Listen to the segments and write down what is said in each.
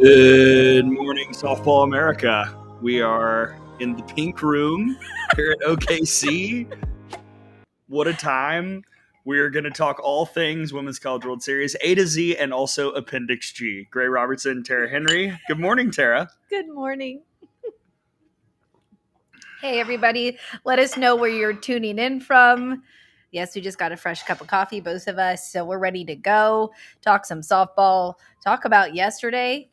Good morning, Softball America. We are in the pink room here at OKC. What a time. We're going to talk all things Women's College World Series, A to Z, and also Appendix G. Gray Robertson, Tara Henry. Good morning, Tara. Good morning. Hey, everybody. Let us know where you're tuning in from. Yes, we just got a fresh cup of coffee, both of us. So we're ready to go. Talk some softball. Talk about yesterday.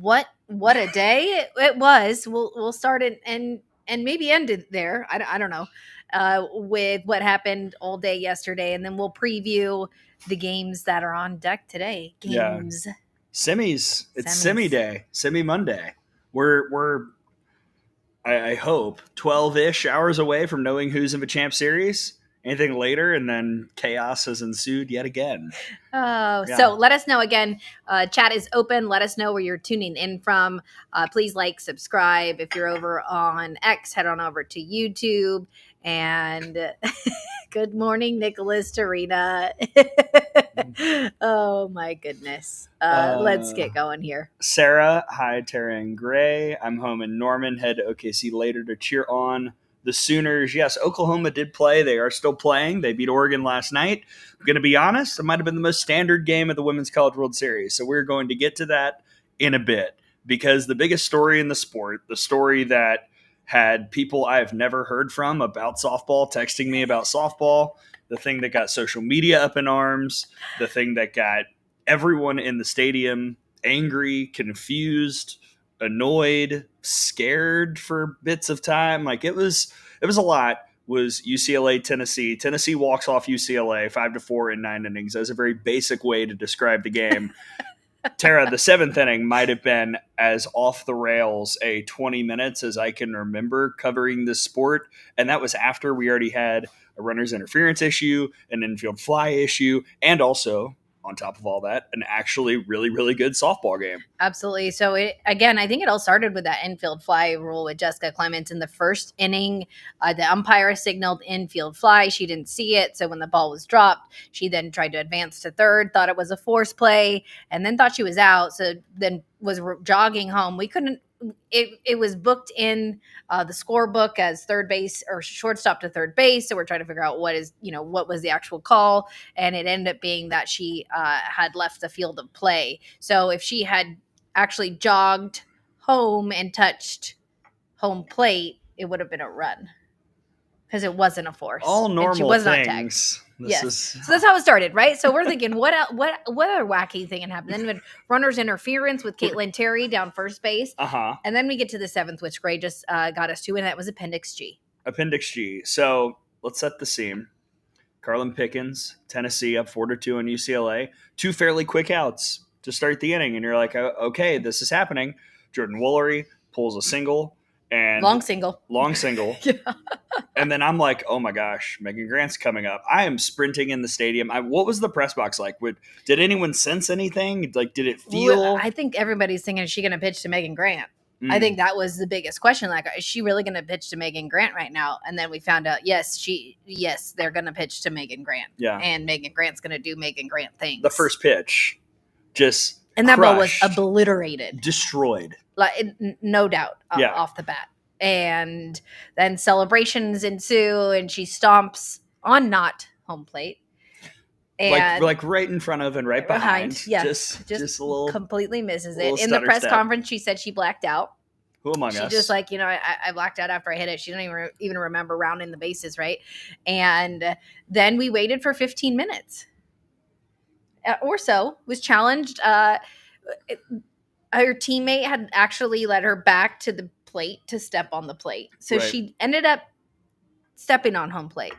What a day it was. We'll start it and maybe end it there. I don't know. With what happened all day yesterday, and then we'll preview the games that are on deck today. Games. Yeah. Semis. It's Semi Day. Semi Monday. We're I hope 12-ish hours away from knowing who's in the champ series. Anything later, and then chaos has ensued yet again. Oh, yeah. So let us know again. Chat is open. Let us know where you're tuning in from. Please like, subscribe. If you're over on X, head on over to YouTube. And good morning, Nicholas, Tarina. Oh, my goodness. Let's get going here. Sarah, hi, Tara and Gray. I'm home in Norman. Head to OKC later to cheer on the Sooners. Yes, Oklahoma did play. They are still playing. They beat Oregon last night. I'm going to be honest, it might have been the most standard game of the Women's College World Series. So we're going to get to that in a bit, because the biggest story in the sport, the story that had people I have never heard from about softball texting me about softball, the thing that got social media up in arms, the thing that got everyone in the stadium angry, confused, annoyed, scared for bits of time. Like it was a lot. Was UCLA-Tennessee. Tennessee walks off UCLA 5-4 in 9 innings. That's a very basic way to describe the game. Tara, the 7th inning might have been as off the rails a 20 minutes as I can remember covering this sport. And that was after we already had a runner's interference issue, an infield fly issue, and also, on top of all that, an actually really, really good softball game. Absolutely. So, again, I think it all started with that infield fly rule with Jessica Clements in the first inning. The umpire signaled infield fly. She didn't see it. So when the ball was dropped, she then tried to advance to third, thought it was a force play, and then thought she was out. So then was jogging home. We couldn't. It was booked in the scorebook as third base or shortstop to third base. So we're trying to figure out what was the actual call. And it ended up being that she had left the field of play. So if she had actually jogged home and touched home plate, it would have been a run because it wasn't a force. All normal she was things. Not tagged. Yes. So that's how it started, right? So we're thinking, what other wacky thing had happened? Then we had runner's interference with Caitlin Terry down first base. And then we get to the 7th, which Gray just got us to, and that was Appendix G. Appendix G. So let's set the scene. Carlin Pickens, Tennessee, up 4-2 on UCLA. 2 fairly quick outs to start the inning. And you're like, okay, this is happening. Jordan Woolery pulls a single. And long single. Yeah. And then I'm like, oh my gosh, Megan Grant's coming up. I am sprinting in the stadium. What was the press box like? Did anyone sense anything? Like, did it feel? Well, I think everybody's thinking, is she going to pitch to Megan Grant? I think that was the biggest question. Like, is she really going to pitch to Megan Grant right now? And then we found out, yes, they're going to pitch to Megan Grant. Yeah. And Megan Grant's going to do Megan Grant things. The first pitch, just and that ball was obliterated, destroyed. Like, no doubt, off the bat. And then celebrations ensue, and she stomps on not home plate. And like right in front of and right behind. Yes. Just a little completely misses it. In the press conference, she said she blacked out. Who among us? She just like, I blacked out after I hit it. She didn't even remember rounding the bases, right? And then we waited for 15 minutes or so, was challenged. Her teammate had actually led her back to the plate to step on the plate. So she ended up stepping on home plate.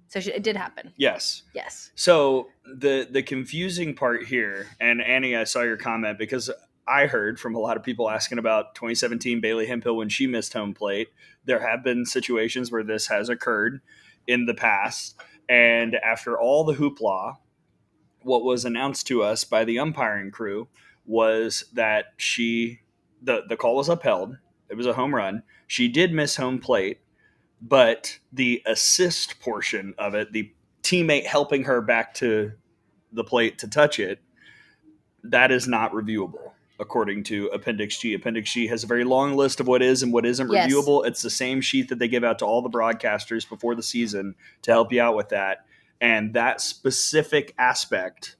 So it did happen. Yes. Yes. So the confusing part here, and Annie, I saw your comment because I heard from a lot of people asking about 2017 Bailey Hemphill when she missed home plate. There have been situations where this has occurred in the past. And after all the hoopla, what was announced to us by the umpiring crew was that the call was upheld. It was a home run. She did miss home plate. But the assist portion of it, the teammate helping her back to the plate to touch it, that is not reviewable. according to Appendix G. Appendix G has a very long list of what is and what isn't Yes. reviewable. It's the same sheet that they give out to all the broadcasters before the season to help you out with that. And that specific aspect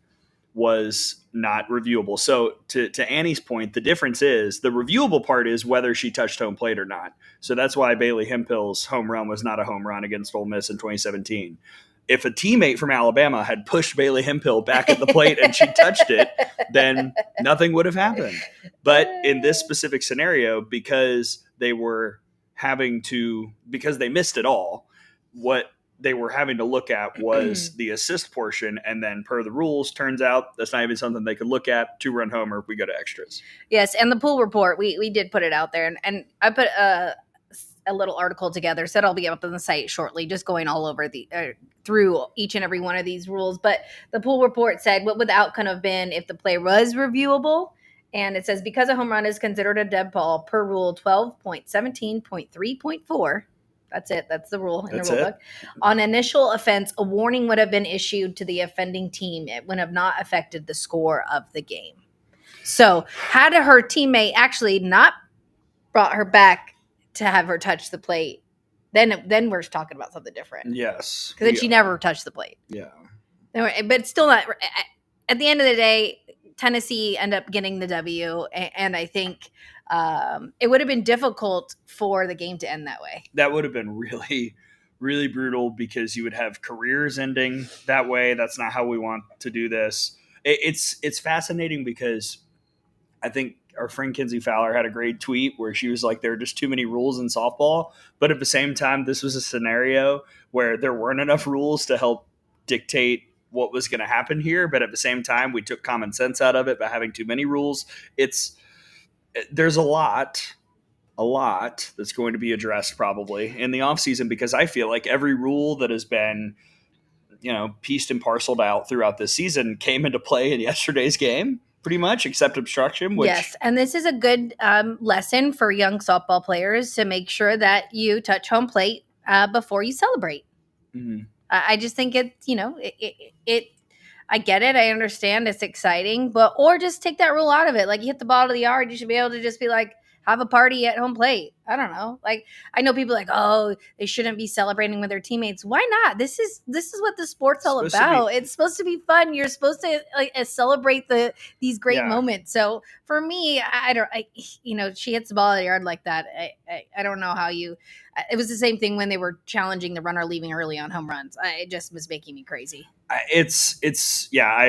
was not reviewable. So to Annie's point, the difference is the reviewable part is whether she touched home plate or not. So that's why Bailey Hemphill's home run was not a home run against Ole Miss in 2017. If a teammate from Alabama had pushed Bailey Hemphill back at the plate and she touched it, then nothing would have happened. But in this specific scenario, because they missed it all, what they were having to look at was the assist portion, and then per the rules, turns out that's not even something they could look at. 2-run homer, we go to extras. Yes, and the pool report, we did put it out there, and I put a little article together, so it'll be up on the site shortly, just going all over through each and every one of these rules. But the pool report said what would the outcome have been if the play was reviewable, and it says because a home run is considered a dead ball per rule 12.17.3.4. That's it. That's the rule in the rule book. On initial offense, a warning would have been issued to the offending team. It would have not affected the score of the game. So had her teammate actually not brought her back to have her touch the plate, then we're talking about something different. Yes. Because then she never touched the plate. Yeah. But it's still not. At the end of the day, Tennessee ended up getting the W, and I think it would have been difficult for the game to end that way. That would have been really, really brutal because you would have careers ending that way. That's not how we want to do this. It's fascinating because I think our friend Kinsey Fowler had a great tweet where she was like, there are just too many rules in softball. But at the same time, this was a scenario where there weren't enough rules to help dictate what was going to happen here. But at the same time, we took common sense out of it by having too many rules. There's a lot that's going to be addressed probably in the offseason, because I feel like every rule that has been, pieced and parceled out throughout this season came into play in yesterday's game, pretty much, except obstruction. Yes, and this is a good lesson for young softball players to make sure that you touch home plate before you celebrate. Mm-hmm. I just think it I get it. I understand it's exciting, or just take that rule out of it. Like, you hit the ball to the yard, you should be able to just be like, have a party at home plate. I don't know. Like, I know people like, oh, they shouldn't be celebrating with their teammates. Why not? This is what the sport's all about. It's supposed to be fun. You're supposed to celebrate these great moments. So for me, she hits the ball at the yard like that. I don't know how you. It was the same thing when they were challenging the runner leaving early on home runs. It just was making me crazy. I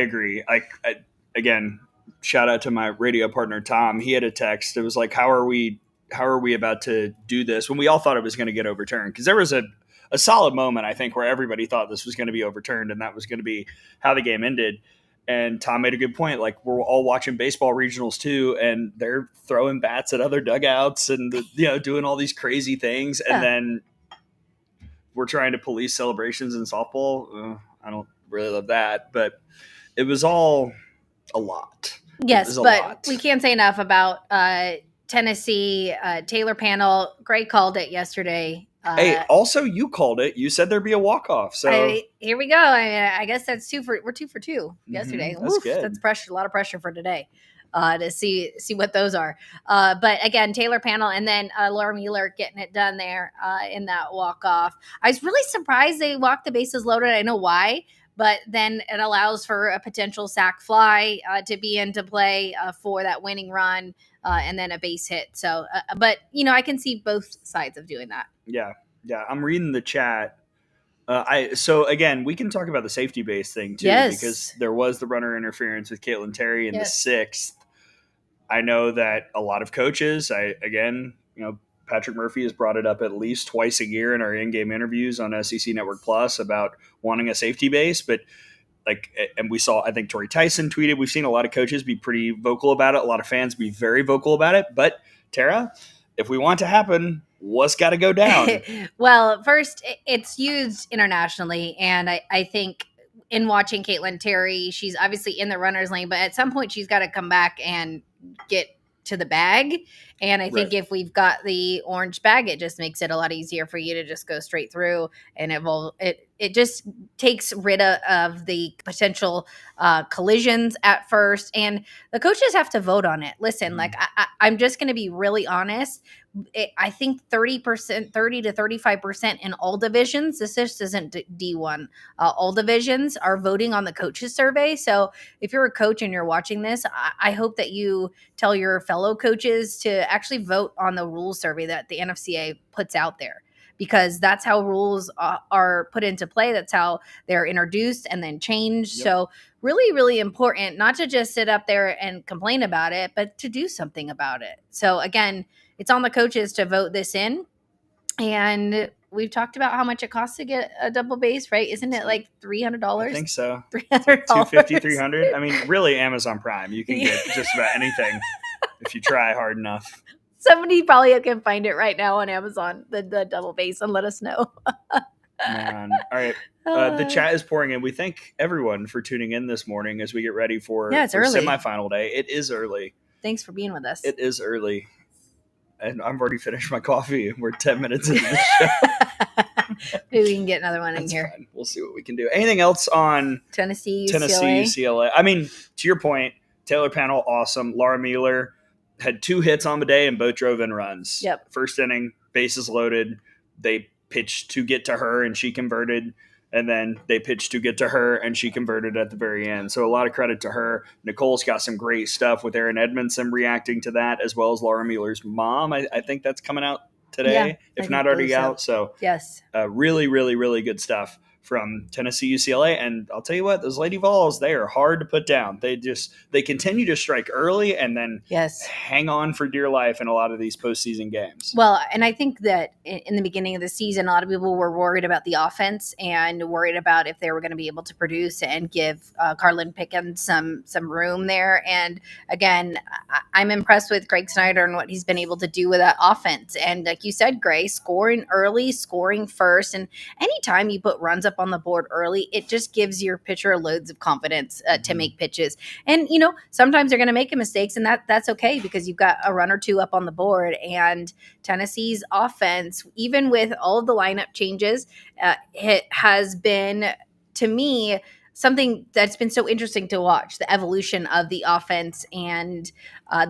agree. Again, shout out to my radio partner, Tom. He had a text. It was like, how are we about to do this when we all thought it was going to get overturned? Because there was a solid moment, I think, where everybody thought this was going to be overturned and that was going to be how the game ended. And Tom made a good point. Like, we're all watching baseball regionals too, and they're throwing bats at other dugouts and doing all these crazy things. Yeah. And then we're trying to police celebrations in softball. I don't really love that, but it was all a lot. Yes, but we can't say enough about Tennessee. Taylor Panel, Gray called it yesterday. Hey, also you called it. You said there'd be a walk-off. So here we go. I guess that's we're 2 for 2 yesterday. Mm-hmm. That's good. That's pressure. A lot of pressure for today to see what those are. But again, Taylor Panel and then Laura Mueller getting it done there in that walk-off. I was really surprised they walked the bases loaded. I know why. But then it allows for a potential sac fly to be into play for that winning run and then a base hit. So, but, I can see both sides of doing that. Yeah. I'm reading the chat. So, again, we can talk about the safety base thing, too, yes. Because there was the runner interference with Caitlin Terry in the 6th. I know that a lot of coaches, Patrick Murphy has brought it up at least twice a year in our in-game interviews on SEC Network Plus about wanting a safety base. But and we saw, I think Tori Tyson tweeted, we've seen a lot of coaches be pretty vocal about it. A lot of fans be very vocal about it. But Tara, if we want it to happen, what's got to go down? Well, first, it's used internationally. And I think in watching Caitlin Terry, she's obviously in the runner's lane, but at some point she's got to come back and get to the bag. And I think Right. if we've got the orange bag, it just makes it a lot easier for you to just go straight through, and it just takes rid of the potential collisions at first. And the coaches have to vote on it. Listen, like I'm just going to be really honest. I think 30%, 30 to 35% in all divisions. This just isn't D1. All divisions are voting on the coaches survey. So if you're a coach and you're watching this, I hope that you tell your fellow coaches to actually vote on the rules survey that the NFCA puts out there, because that's how rules are put into play. That's how they're introduced and then changed. Yep. So really, really important not to just sit up there and complain about it, but to do something about it. So again, it's on the coaches to vote this in. And we've talked about how much it costs to get a double base, right? Isn't it like $300? I think so. $300. $250, $300. I mean, really, Amazon Prime. You can get just about anything if you try hard enough. Somebody probably can find it right now on Amazon, the double base, and let us know. Man. All right. The chat is pouring in. We thank everyone for tuning in this morning as we get ready for semifinal day. It is early. Thanks for being with us. It is early. And I've already finished my coffee. We're 10 minutes into the show. Maybe we can get another one in here. Fine. We'll see what we can do. Anything else on Tennessee, UCLA? I mean, to your point, Taylor Panel, awesome. Laura Mueller had 2 hits on the day and both drove in runs. Yep. First inning, bases loaded. They pitched to get to her and she converted. And then they pitched to get to her, and she converted at the very end. So a lot of credit to her. Nicole's got some great stuff with Aaron Edmondson reacting to that, as well as Laura Mueller's mom. I think that's coming out today, if not already out. So yes, really, really, really good stuff from Tennessee UCLA. And I'll tell you what, those Lady Vols, they are hard to put down. They continue to strike early and then hang on for dear life in a lot of these postseason games. Well, and I think that in the beginning of the season, a lot of people were worried about the offense and worried about if they were going to be able to produce and give Carlin Pickens some room there. And again, I'm impressed with Greg Snyder and what he's been able to do with that offense. And like you said, Gray, scoring early, scoring first, and anytime you put runs up on the board early, it just gives your pitcher loads of confidence to make pitches. And sometimes they're going to make mistakes, and that's okay, because you've got a run or two up on the board. And Tennessee's offense, even with all of the lineup changes, it has been, to me, something that's been so interesting to watch, the evolution of the offense, and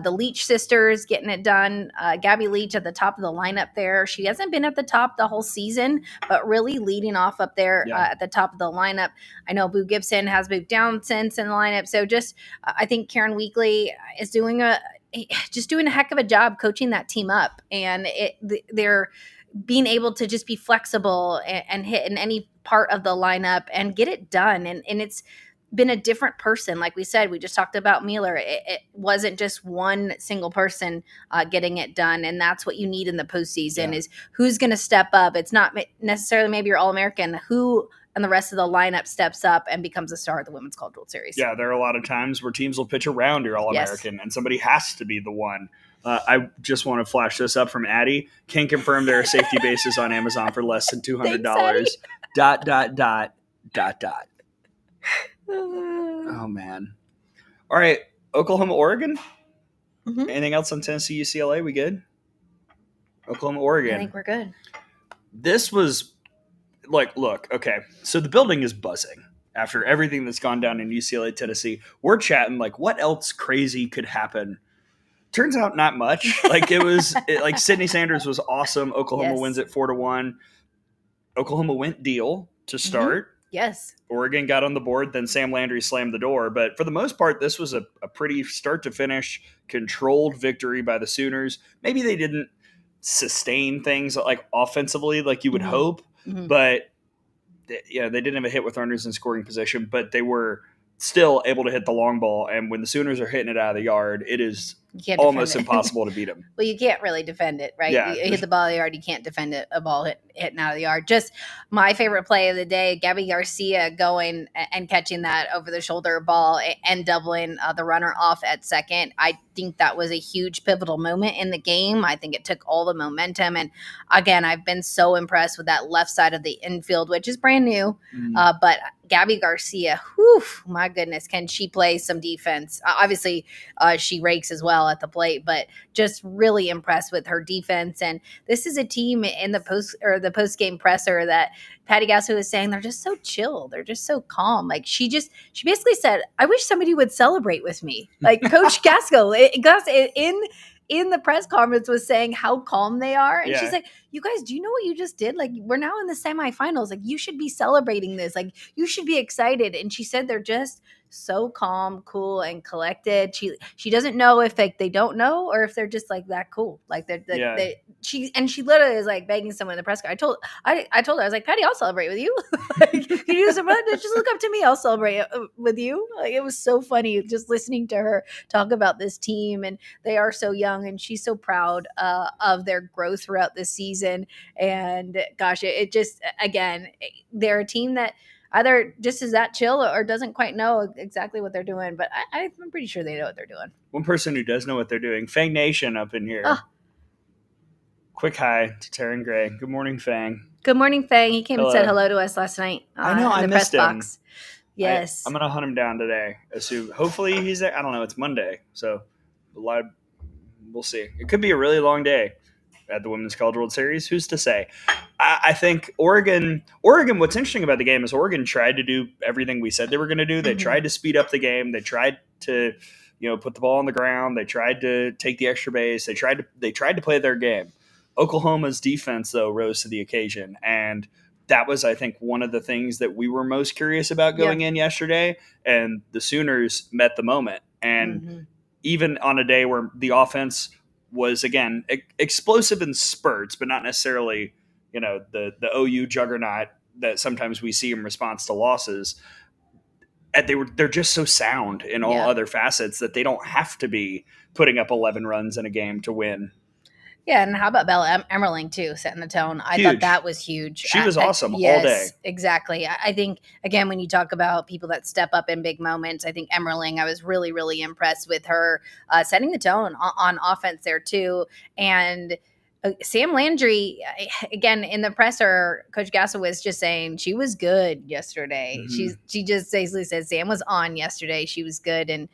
the Leach sisters getting it done. Gabby Leach at the top of the lineup there. She hasn't been at the top the whole season, but really leading off up there at the top of the lineup. I know Boo Gibson has moved down since in the lineup. So just, I think Karen Weekly is doing a heck of a job coaching that team up. And they're being able to just be flexible and hit in any part of the lineup and get it done. And it's been a different person. Like we said, we just talked about Mueller. It wasn't just one single person getting it done. And that's what you need in the postseason is who's going to step up. It's not necessarily maybe your All-American, who and the rest of the lineup steps up and becomes a star of the Women's College World Series. Yeah, there are a lot of times where teams will pitch around your All-American and somebody has to be the one. I just want to flash this up from Addie. Can confirm there are safety bases on Amazon for less than $200. Thanks, Oh, man. All right. Oklahoma, Oregon? Mm-hmm. Anything else on Tennessee, UCLA? We good? Oklahoma, Oregon. I think we're good. This was look, okay. So the building is buzzing after everything that's gone down in UCLA, Tennessee. We're chatting what else crazy could happen? Turns out not much. Sydney Sanders was awesome. Oklahoma wins it 4-1. Oklahoma went deal to start. Mm-hmm. Yes. Oregon got on the board, then Sam Landry slammed the door. But for the most part, this was a pretty start to finish controlled victory by the Sooners. Maybe they didn't sustain things offensively like you would hope, but they didn't have a hit with runners in scoring position, but they were still able to hit the long ball. And when the Sooners are hitting it out of the yard, it is almost impossible to beat them. Well, you can't really defend it, right? Yeah. You hit the ball out of the yard, you can't defend it, a ball hitting out of the yard. Just my favorite play of the day, Gabby Garcia going and catching that over-the-shoulder ball and doubling the runner off at second. I think that was a huge pivotal moment in the game. I think it took all the momentum. And again, I've been so impressed with that left side of the infield, which is brand new. But Gabby Garcia, whew, my goodness, can she play some defense? Obviously, she rakes as well at the plate, but just really impressed with her defense. And this is a team in the post game presser that Patty Gasso was saying they're just so chill, they're just so calm. Like she basically said, "I wish somebody would celebrate with me." Like Coach Gasco, in the press conference was saying how calm they are, and she's like, "You guys, do you know what you just did? Like, we're now in the semifinals. Like, you should be celebrating this. Like, you should be excited." And she said they're just so calm, cool, and collected. She doesn't know if like they don't know or if they're just like that cool. Like she literally is like begging someone in the press conference. I told her, I was like, "Patty, I'll celebrate with you. Like, can you do some just look up to me? I'll celebrate with you." Like, it was so funny just listening to her talk about this team, and they are so young, and she's so proud of their growth throughout this season. And gosh, it just, again, they're a team that either just is that chill or doesn't quite know exactly what they're doing. But I'm pretty sure they know what they're doing. One person who does know what they're doing, Fang Nation up in here. Oh. Quick hi to Taryn Gray. Good morning, Fang. Good morning, Fang. He came and said hello to us last night. I know, in the press box. Yes. I'm going to hunt him down today. Hopefully he's there. I don't know. It's Monday. So we'll see. It could be a really long day at the Women's College World Series. Who's to say? I think Oregon, what's interesting about the game is Oregon tried to do everything we said they were going to do. They tried to speed up the game. They tried to, put the ball on the ground. They tried to take the extra base. They tried to play their game. Oklahoma's defense, though, rose to the occasion. And that was, I think, one of the things that we were most curious about going in yesterday. And the Sooners met the moment. And even on a day where the offense was, again, explosive in spurts, but not necessarily, the OU juggernaut that sometimes we see in response to losses. They're just so sound in all other facets that they don't have to be putting up 11 runs in a game to win. Yeah, and how about Bella Emmerling, too, setting the tone? I thought that was huge. She was awesome all day. Exactly. I think, again, when you talk about people that step up in big moments, I think Emmerling, I was really, really impressed with her setting the tone on offense there, too. And Sam Landry, again, in the presser, Coach Gasso was just saying she was good yesterday. She just basically said Sam was on yesterday. She was good. And,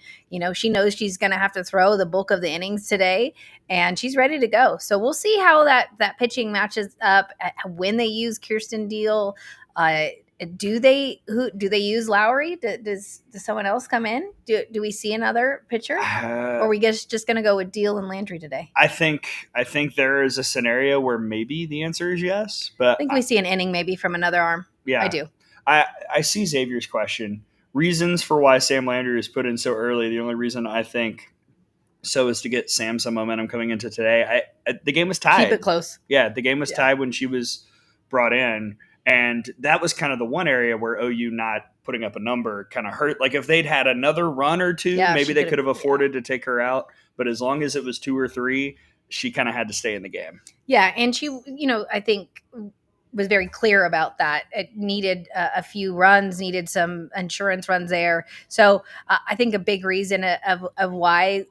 she knows she's going to have to throw the bulk of the innings today, and she's ready to go. So we'll see how that pitching matches up when they use Kirsten Deal. Do they use Lowry? Does someone else come in? Do we see another pitcher? Or are we just going to go with Deal and Landry today? I think there is a scenario where maybe the answer is yes, but I think we see an inning maybe from another arm. Yeah, I do. I see Xavier's question. Reasons for why Sam Landry was put in so early. The only reason I think so is to get Sam some momentum coming into today. The game was tied. Keep it close. Yeah, the game was tied when she was brought in. And that was kind of the one area where OU not putting up a number kind of hurt. Like if they'd had another run or two, maybe they could have afforded to take her out. But as long as it was 2 or 3, she kind of had to stay in the game. Yeah, and she, I think was very clear about that. It needed a few runs, needed some insurance runs there. So I think a big reason of why,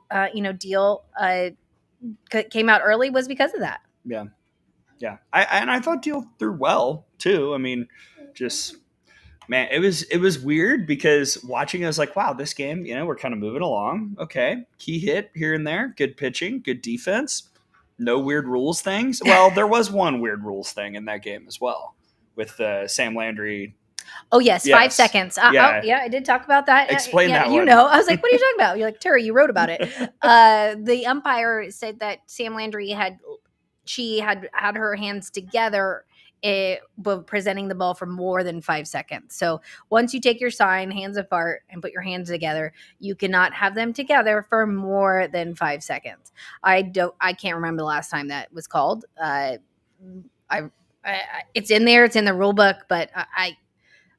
Deal came out early was because of that. Yeah. Yeah, I thought Deal threw well too. I mean, just man, it was weird because watching, I was like, wow, this game, we're kind of moving along. Okay, key hit here and there, good pitching, good defense, no weird rules things. Well, there was one weird rules thing in that game as well with Sam Landry. Oh yes, 5 seconds. I did talk about that. Explain that one. I was like, what are you talking about? You're like, Terry, you wrote about it. The umpire said that Sam Landry had her hands together presenting the ball for more than 5 seconds. So once you take your sign, hands apart, and put your hands together, you cannot have them together for more than 5 seconds. I can't remember the last time that was called. It's in there. It's in the rule book, but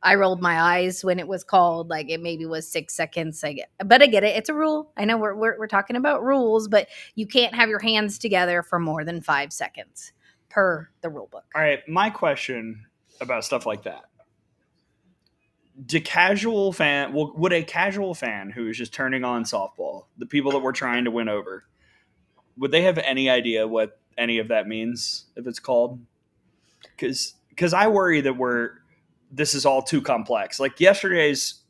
I rolled my eyes when it was called. Like it maybe was 6 seconds. But I get it. It's a rule. I know we're talking about rules, but you can't have your hands together for more than 5 seconds per the rule book. All right. My question about stuff like that. Would a casual fan who is just turning on softball, the people that we're trying to win over, would they have any idea what any of that means if it's called? Because I worry that this is all too complex. Like yesterday's,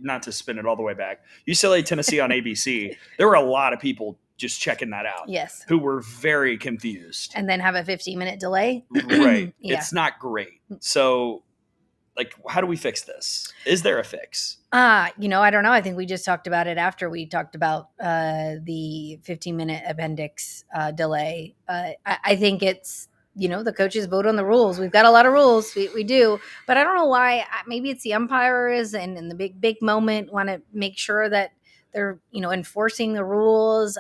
not to spin it all the way back, UCLA-Tennessee on ABC, there were a lot of people just checking that out. Yes. Who were very confused. And then have a 15-minute delay. Right. Yeah. It's not great. So, like, how do we fix this? Is there a fix? I don't know. I think we just talked about it after we talked about the 15-minute appendix delay. I think it's, the coaches vote on the rules. We've got a lot of rules. We do. But I don't know why. Maybe it's the umpires and in the big moment want to make sure that they're, enforcing the rules.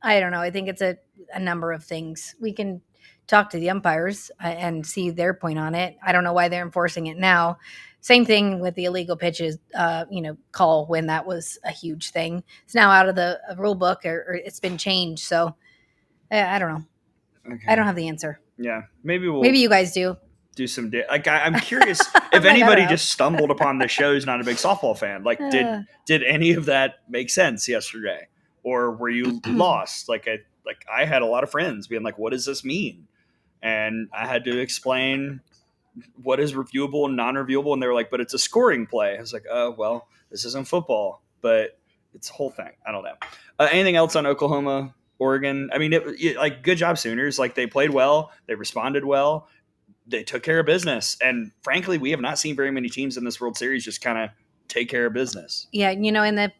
I don't know. I think it's a number of things. We can talk to the umpires and see their point on it. I don't know why they're enforcing it now. Same thing with the illegal pitches, call when that was a huge thing. It's now out of the rule book or it's been changed. So I don't know. Okay. I don't have the answer. Yeah, maybe you guys do some. I'm curious if anybody just stumbled upon the show who's not a big softball fan. Like, did any of that make sense yesterday, or were you lost? I had a lot of friends being like, "What does this mean?" And I had to explain what is reviewable and non-reviewable, and they were like, "But it's a scoring play." I was like, "Oh, well, this isn't football, but it's a whole thing." I don't know. Anything else on Oklahoma, Oregon? I mean, good job, Sooners. Like, they played well, they responded well, they took care of business, and frankly, we have not seen very many teams in this World Series just kind of take care of business. Yeah, in the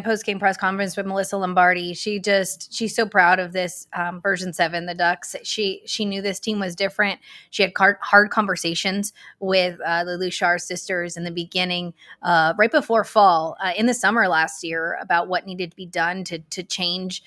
post-game press conference with Melissa Lombardi, she's so proud of this version 7, the Ducks. She knew this team was different. She had hard conversations with the Luchar sisters in the beginning, right before fall, in the summer last year, about what needed to be done to change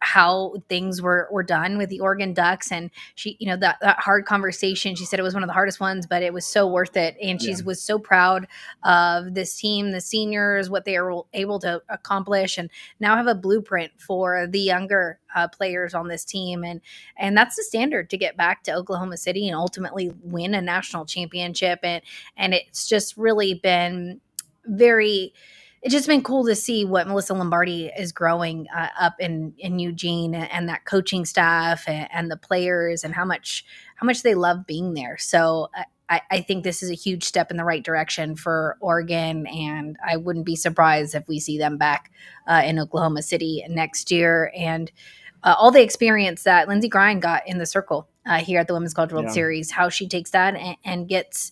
how things were done with the Oregon Ducks. And she, that hard conversation, she said it was one of the hardest ones, but it was so worth it. And she was so proud of this team, the seniors, what they were able to accomplish, and now have a blueprint for the younger players on this team. And that's the standard to get back to Oklahoma City and ultimately win a national championship. And it's just really been it's just been cool to see what Melissa Lombardi is growing up in Eugene, and that coaching staff and the players, and how much they love being there. So I think this is a huge step in the right direction for Oregon, and I wouldn't be surprised if we see them back in Oklahoma City next year. And all the experience that Lindsey Grind got in the circle here at the Women's College World Series, how she takes that and gets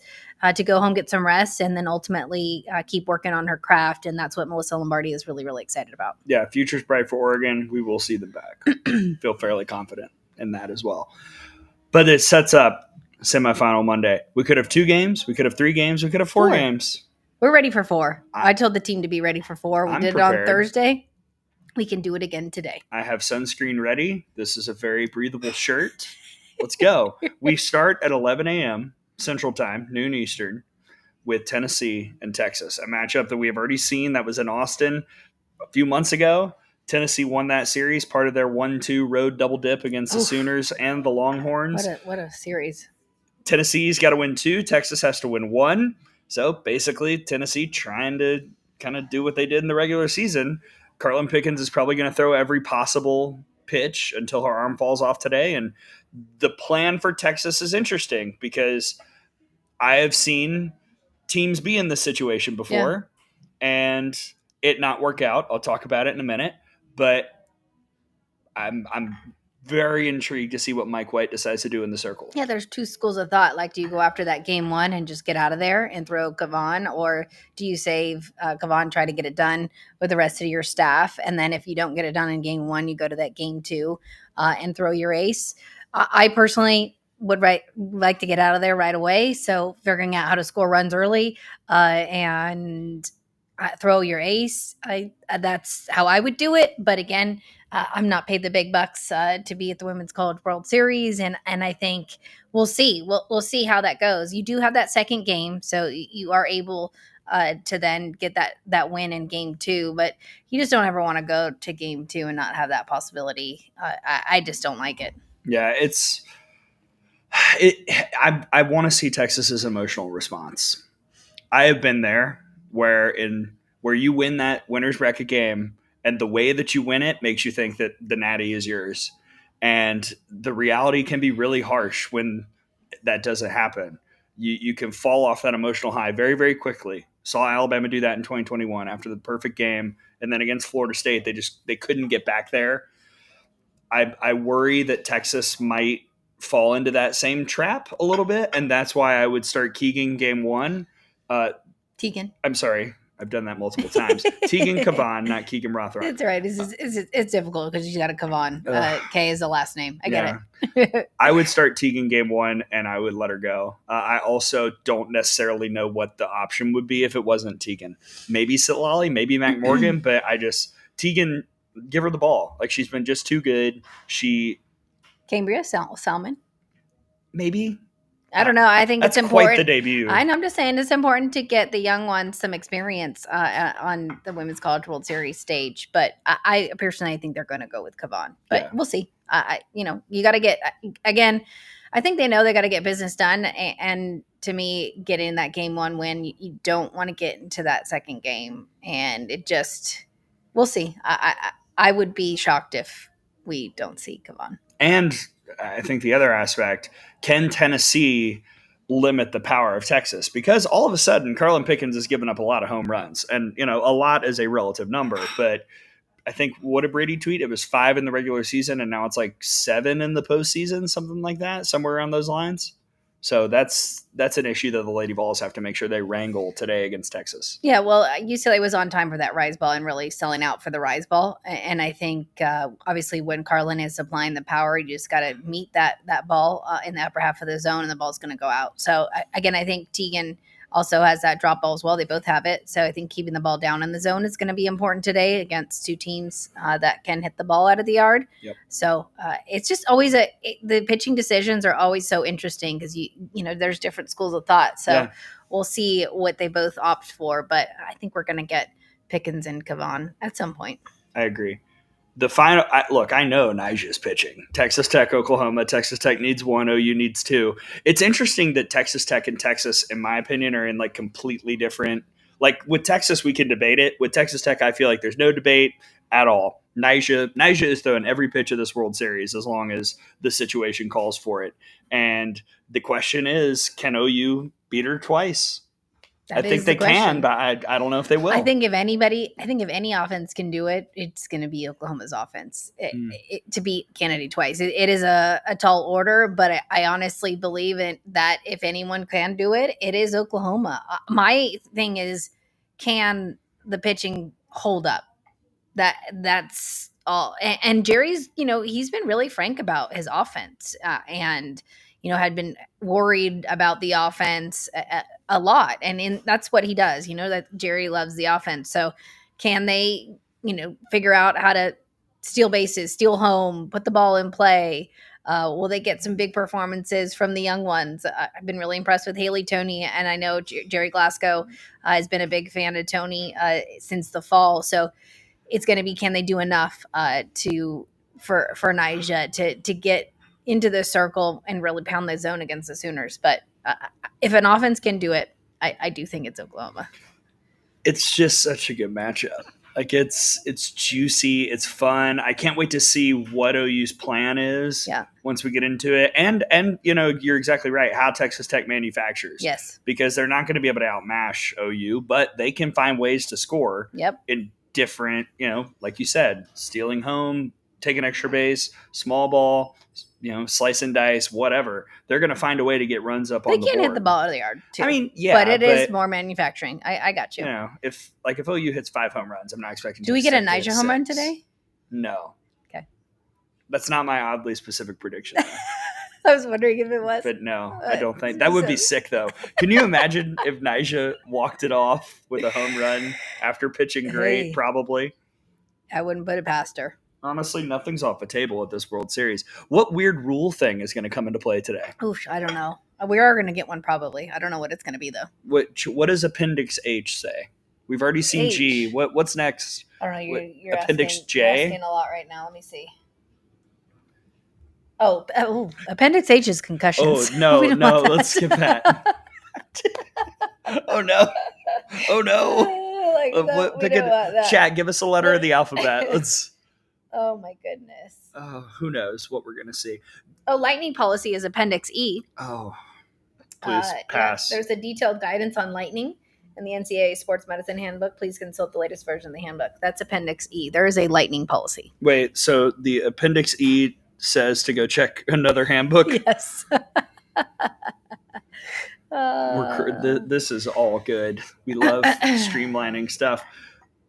to go home, get some rest, and then ultimately keep working on her craft. And that's what Melissa Lombardi is really, really excited about. Yeah, future's bright for Oregon. We will see them back. Feel fairly confident in that as well. But it sets up Semifinal Monday. We could have 2 games. We could have 3 games. We could have 4 games. We're ready for 4. I told the team to be ready for 4. We did prepared. It on Thursday. We can do it again today. I have sunscreen ready. This is a very breathable shirt. Let's go. We start at 11 a.m. Central Time, noon Eastern, with Tennessee and Texas, a matchup that we have already seen. That was in Austin a few months ago. Tennessee won that series, part of their 1-2 road double dip against the Sooners and the Longhorns. What a series. Tennessee's got to win 2. Texas has to win 1. So basically, Tennessee trying to kind of do what they did in the regular season. Carlin Pickens is probably going to throw every possible pitch until her arm falls off today. And the plan for Texas is interesting because I have seen teams be in this situation before and it not work out. I'll talk about it in a minute, but I'm very intrigued to see what Mike White decides to do in the circle. Yeah, there's 2 schools of thought. Like, do you go after that game 1 and just get out of there and throw Kavon, or do you save Kavon, try to get it done with the rest of your staff, and then if you don't get it done in game 1, you go to that game 2 and throw your ace? I personally would like to get out of there right away, so figuring out how to score runs early and throw your ace, that's how I would do it. But again, I'm not paid the big bucks to be at the Women's College World Series, and I think we'll see. We'll see how that goes. You do have that second game, so you are able to then get that win in game 2, but you just don't ever want to go to game 2 and not have that possibility. I just don't like it. Yeah, I want to see Texas's emotional response. I have been there where you win that winner's bracket game, and the way that you win it makes you think that the natty is yours. And the reality can be really harsh when that doesn't happen. You can fall off that emotional high very, very quickly. Saw Alabama do that in 2021 after the perfect game, and then against Florida State, they couldn't get back there. I worry that Texas might fall into that same trap a little bit, and that's why I would start Keegan game one. Tegan. I'm sorry. I've done that multiple times. Tegan Kavan, not Keegan Rothrock. It's all right. It's difficult because you got to Kavan. K is the last name. I get it. I would start Tegan game one, and I would let her go. I also don't necessarily know what the option would be if it wasn't Tegan. Maybe Sitlali, maybe Mac Morgan, but Tegan, give her the ball. Like, she's been just too good. Cambria Salmon. Maybe. I don't know. I think that's it's important. Quite the debut. I'm just saying it's important to get the young ones some experience on the Women's College World Series stage. But I personally think they're going to go with Kavan. But we'll see. You got to get again. I think they know they got to get business done. And to me, getting that game one win, you don't want to get into that second game. And we'll see. I would be shocked if we don't see Kavan. And I think the other aspect, can Tennessee limit the power of Texas? Because all of a sudden, Carlin Pickens has given up a lot of home runs. And, a lot is a relative number. But I think, what did Brady tweet? It was 5 in the regular season, and now it's like 7 in the postseason, something like that, somewhere around those lines. So that's an issue that the Lady Vols have to make sure they wrangle today against Texas. Yeah, well, UCLA was on time for that Rise Ball and really selling out for the Rise Ball. And I think, obviously, when Carlin is supplying the power, you just got to meet that ball in the upper half of the zone, and the ball's going to go out. So, again, I think Tegan also has that drop ball as well. They both have it. So I think keeping the ball down in the zone is going to be important today against two teams that can hit the ball out of the yard. Yep. So it's just always the pitching decisions are always so interesting because there's different schools of thought. So we'll see what they both opt for. But I think we're going to get Pickens and Kavan at some point. I agree. The final look, I know Nija's pitching. Texas Tech, Oklahoma. Texas Tech needs 1. OU needs 2. It's interesting that Texas Tech and Texas, in my opinion, are in like completely different. Like with Texas, we can debate it. With Texas Tech, I feel like there's no debate at all. Nija is throwing every pitch of this World Series as long as the situation calls for it. And the question is, can OU beat her twice? I think they can, but I don't know if they will. I think if any offense can do it, it's going to be Oklahoma's offense to beat Kennedy twice. It is a tall order, but I honestly believe that if anyone can do it, it is Oklahoma. My thing is, can the pitching hold up? That's all. And Jerry's, he's been really frank about his offense and had been worried about the offense a lot. And that's what he does, that Jerry loves the offense. So can they, figure out how to steal bases, steal home, put the ball in play? Will they get some big performances from the young ones? I've been really impressed with Haley Toney, and I know Jerry Glasgow has been a big fan of Toney since the fall. So it's going to be, can they do enough for Nija to get into the circle and really pound the zone against the Sooners? But if an offense can do it, I do think it's Oklahoma. It's just such a good matchup. Like it's juicy, it's fun. I can't wait to see what OU's plan is once we get into it. And you're exactly right, how Texas Tech manufactures. Yes. Because they're not going to be able to outmash OU, but they can find ways to score in different, like you said, stealing home, taking extra base, small ball, slice and dice, whatever. They're going to find a way to get runs up on the board. They can hit the ball out of the yard, too. I mean, but it is more manufacturing. I got you. If OU hits 5 home runs, I'm not expecting. Do we get a Nija home run today? No. Okay. That's not my oddly specific prediction. I was wondering if it was. But no, I don't think. That would be sick, though. Can you imagine if Nija walked it off with a home run after pitching great? Hey. Probably. I wouldn't put it past her. Honestly, nothing's off the table at this World Series. What weird rule thing is going to come into play today? Oof, I don't know. We are going to get one probably. I don't know what it's going to be, though. What does Appendix H say? We've already seen H. G. What's next? I don't know. You're Appendix asking, J? You're asking a lot right now. Let me see. Oh, Appendix H is concussions. Oh, no, let's skip that. Oh, no. Pick a chat. Give us a letter of the alphabet. Let's. Oh, my goodness. Who knows what we're going to see. Oh, lightning policy is Appendix E. Oh. please pass. Yeah, there's a detailed guidance on lightning in the NCAA Sports Medicine Handbook. Please consult the latest version of the handbook. That's Appendix E. There is a lightning policy. Wait, so the Appendix E says to go check another handbook? Yes. This is all good. We love streamlining stuff.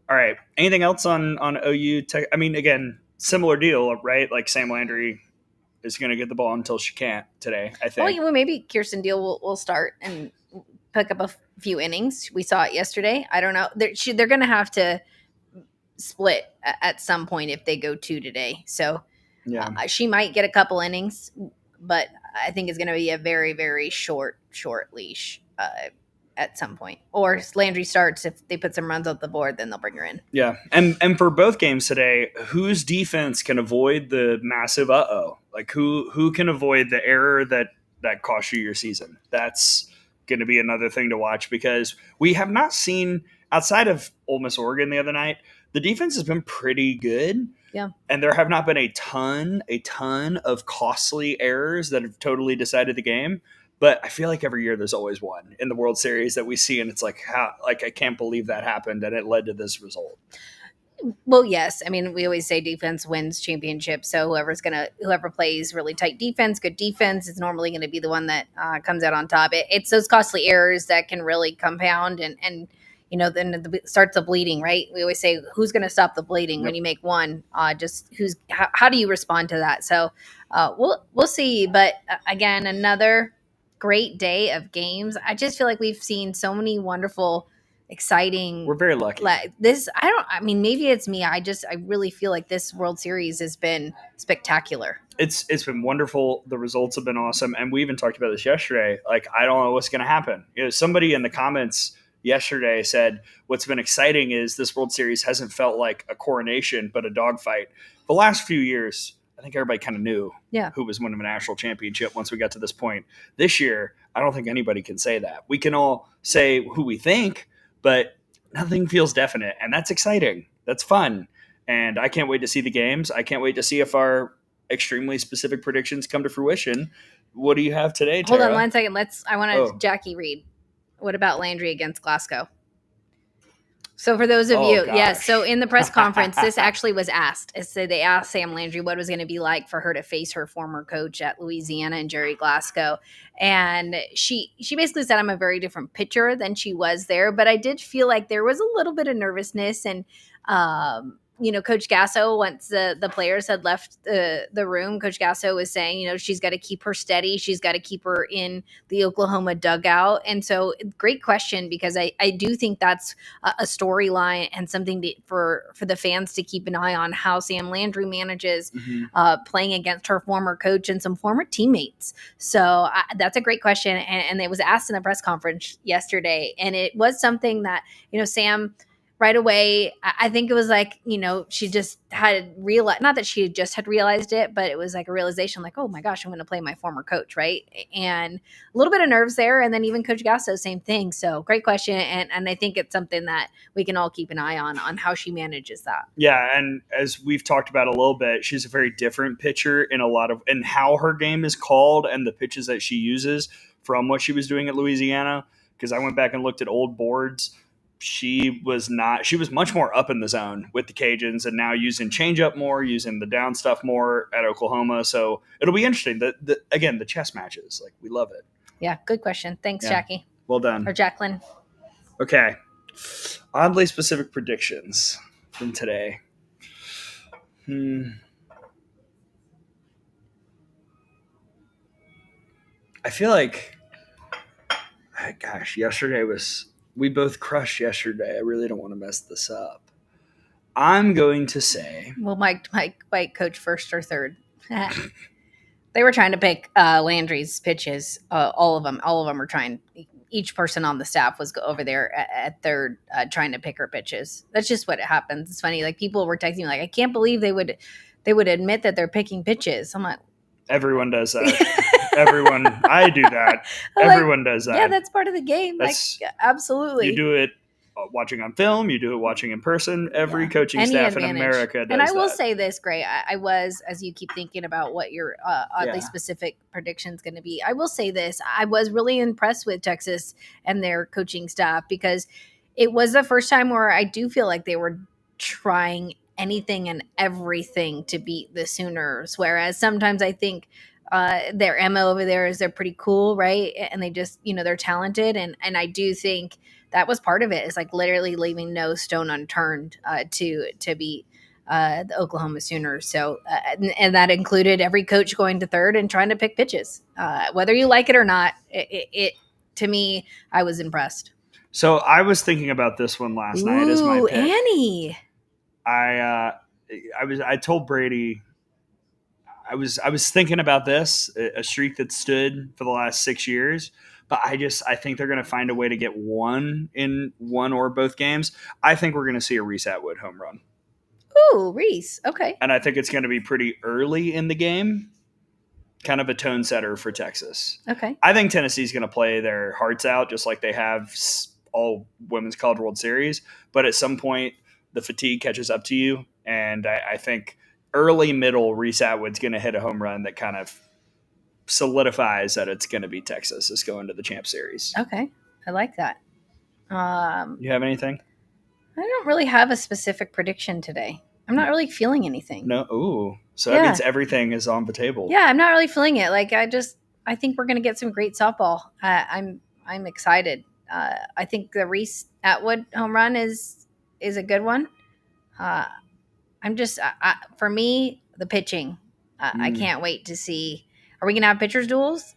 All right. Anything else on OU Tech? I mean, again, similar deal, right? Like Sam Landry is going to get the ball until she can't today, I think. Well, maybe Kirsten Deal will start and pick up a few innings. We saw it yesterday. I don't know. They're going to have to split at some point if they go 2 today. So she might get a couple innings, but I think it's going to be a very, very short leash at some point. Or Landry starts. If they put some runs on the board, then they'll bring her in. Yeah. And for both games today, whose defense can avoid the massive uh-oh? Like who can avoid the error that cost you your season? That's going to be another thing to watch, because we have not seen, outside of Ole Miss Oregon the other night, the defense has been pretty good. Yeah. And there have not been a ton of costly errors that have totally decided the game. But I feel like every year there's always one in the World Series that we see, and it's like, I can't believe that happened and it led to this result. Well, yes. I mean, we always say defense wins championships. So whoever plays really tight defense, good defense, is normally going to be the one that comes out on top. It's those costly errors that can really compound and then it starts the bleeding, right? We always say, who's going to stop the bleeding when you make one? How do you respond to that? So we'll see. But again, another great day of games. I just feel like we've seen so many wonderful, exciting. We're very lucky. Maybe it's me. I really feel like this World Series has been spectacular. It's been wonderful. The results have been awesome. And we even talked about this yesterday. Like, I don't know what's going to happen. Somebody in the comments yesterday said, what's been exciting is this World Series hasn't felt like a coronation, but a dogfight. The last few years, I think everybody kind of knew who was winning a national championship once we got to this point. This year, I don't think anybody can say that. We can all say who we think, but nothing feels definite, and that's exciting. That's fun, and I can't wait to see the games. I can't wait to see if our extremely specific predictions come to fruition. What do you have today, Tara? Hold on 1 second. I want to Jackie read. What about Landry against Glasgow? So for those of you, yes. So in the press conference, this actually was asked. So they asked Sam Landry what it was going to be like for her to face her former coach at Louisiana and Jerry Glasgow. And she basically said, I'm a very different pitcher than she was there. But I did feel like there was a little bit of nervousness. And, Coach Gasso, once the players had left the room, Coach Gasso was saying, she's got to keep her steady. She's got to keep her in the Oklahoma dugout. And so great question, because I do think that's a storyline and something for the fans to keep an eye on, how Sam Landry manages playing against her former coach and some former teammates. So that's a great question. And it was asked in the press conference yesterday. And it was something that, Sam – right away, I think it was like, she just had realized, not that she just had realized it, but it was like a realization like, oh my gosh, I'm going to play my former coach, right? And a little bit of nerves there. And then even Coach Gasso, same thing. So great question. And I think it's something that we can all keep an eye on how she manages that. Yeah, and as we've talked about a little bit, she's a very different pitcher in how her game is called and the pitches that she uses from what she was doing at Louisiana. Because I went back and looked at old boards. She was much more up in the zone with the Cajuns, and now using changeup more, using the down stuff more at Oklahoma. So it'll be interesting. Again, the chess matches, like, we love it. Yeah, good question. Thanks, Jackie. Well done. Or Jacqueline. Okay. Oddly specific predictions from today. I feel like, gosh, we both crushed yesterday. I really don't want to mess this up. I'm going to say... Well, Mike coach first or third. They were trying to pick Landry's pitches. All of them are trying. Each person on the staff was over there at third trying to pick her pitches. That's just what happens. It's funny. Like, people were texting me like, I can't believe they would admit that they're picking pitches. I'm like... Everyone does that. Everyone. I do that. Everyone does that. Yeah, that's part of the game. Absolutely. You do it watching on film, you do it watching in person. Every coaching Any staff advantage. in America does And I will that. say this, Gray, I was, as you keep thinking about what your oddly Yeah. specific prediction is going to be, I will say this. I was really impressed with Texas and their coaching staff because it was the first time where I do feel like they were trying anything and everything to beat the Sooners. Whereas sometimes I think their MO over there is they're pretty cool, right? And they just, they're talented. And I do think that was part of it, is like literally leaving no stone unturned to beat the Oklahoma Sooners. So, and that included every coach going to third and trying to pick pitches. Whether you like it or not, it to me, I was impressed. So I was thinking about this one last night as my pick. Annie. I told Brady I was thinking about this, a streak that stood for the last 6 years, but I think they're going to find a way to get one in one or both games. I think we're going to see a Reese Atwood home run. Ooh, Reese. Okay. And I think it's going to be pretty early in the game, kind of a tone setter for Texas. Okay. I think Tennessee's going to play their hearts out just like they have all Women's College World Series, but at some point the fatigue catches up to you, and I think early middle Reese Atwood's going to hit a home run that kind of solidifies that it's going to be Texas is going to the Champ Series. Okay. I like that. You have anything? I don't really have a specific prediction today. I'm not really feeling anything. No. Ooh. So that means everything is on the table. Yeah, I'm not really feeling it. Like I think we're going to get some great softball. I'm excited. I think the Reese Atwood home run is a good one. For me, the pitching. I can't wait to see. Are we going to have pitchers duels?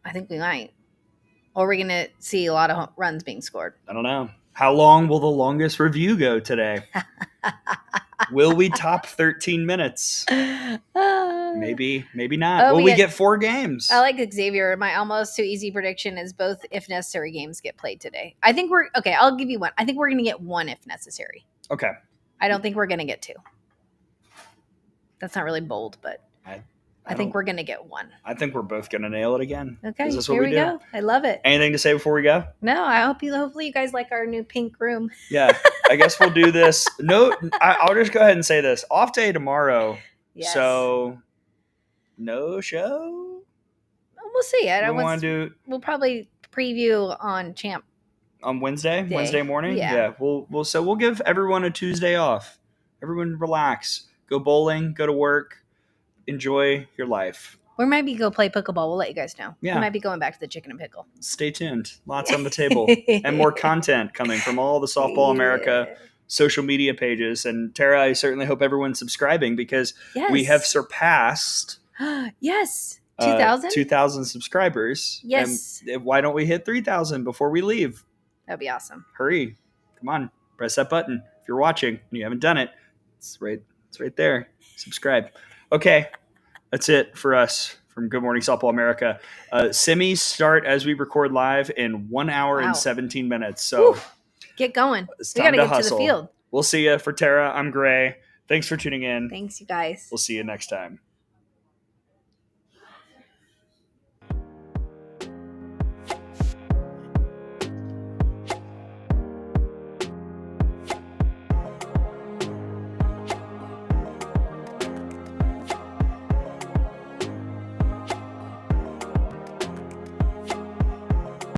I think we might. Or are we going to see a lot of runs being scored? I don't know. How long will the longest review go today? Will we top 13 minutes? Maybe not. Will we get 4 games? I like Xavier. My almost too easy prediction is both if necessary games get played today. I think I'll give you one. I think we're going to get 1 if necessary. Okay. I don't think we're going to get 2. That's not really bold, but I think we're going to get 1. I think we're both going to nail it again. Okay, Is this what here we do? go. I love it. Anything to say before we go? No, hopefully you guys like our new pink room. Yeah, I guess we'll do this. No, I'll just go ahead and say this. Off day tomorrow. Yes. So, no show? We'll see. We'll probably preview on Champ. On Wednesday? Day. Wednesday morning? Yeah. We'll give everyone a Tuesday off. Everyone relax. Go bowling. Go to work. Enjoy your life. We might go play pickleball. We'll let you guys know. Yeah. We might be going back to the chicken and pickle. Stay tuned. Lots on the table. And more content coming from all the Softball America social media pages. And Tara, I certainly hope everyone's subscribing because we have surpassed 2,000? 2,000 subscribers. Yes. And why don't we hit 3,000 before we leave? That'd be awesome. Hurry. Come on. Press that button. If you're watching and you haven't done it, it's right there. Subscribe. Okay. That's it for us from Good Morning Softball America. Semis start as we record live in 1 hour and 17 minutes. So get going. It's we time got to to get hustle. to the field. We'll see you. For Tara, I'm Gray. Thanks for tuning in. Thanks, you guys. We'll see you next time.